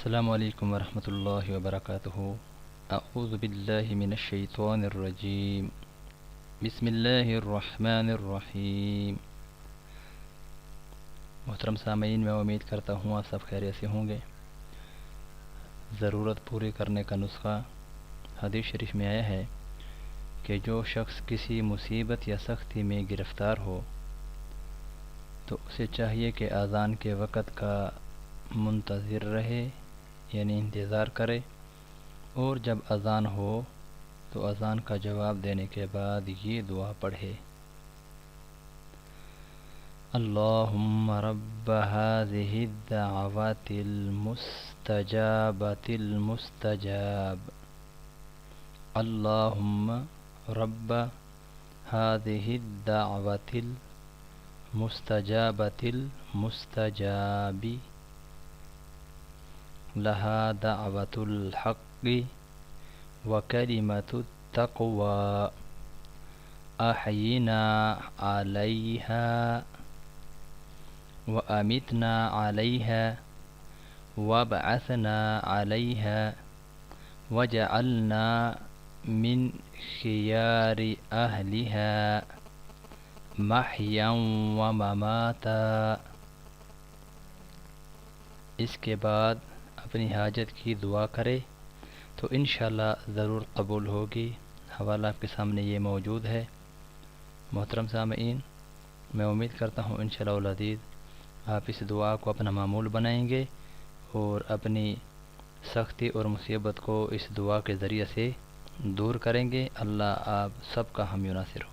السلام علیکم ورحمۃ اللہ وبرکاتہ۔ اعوذ باللہ من الشیطان الرجیم، بسم اللہ الرحمن الرحیم۔ محترم سامعین، میں امید کرتا ہوں آپ سب خیریت سے ہوں گے۔ ضرورت پوری کرنے کا نسخہ حدیث شریف میں آیا ہے کہ جو شخص کسی مصیبت یا سختی میں گرفتار ہو تو اسے چاہیے کہ اذان کے وقت کا منتظر رہے، یعنی انتظار کرے، اور جب اذان ہو تو اذان کا جواب دینے کے بعد یہ دعا پڑھے: اللہم رب هذه الدعوات المستجابة المستجاب، اللہم رب هذه الدعوة المستجابة المستجاب، لها دعوة الحق وكلمة التقوى، أحينا عليها وأمتنا عليها وابعثنا عليها وجعلنا من خيار أهلها محيا ومماتا۔ اس کے بعد اپنی حاجت کی دعا کرے تو انشاءاللہ ضرور قبول ہوگی۔ حوالہ آپ کے سامنے یہ موجود ہے۔ محترم سامعین، میں امید کرتا ہوں انشاءاللہ العزیز آپ اس دعا کو اپنا معمول بنائیں گے اور اپنی سختی اور مصیبت کو اس دعا کے ذریعے سے دور کریں گے۔ اللہ آپ سب کا حامی و ناصر ہو۔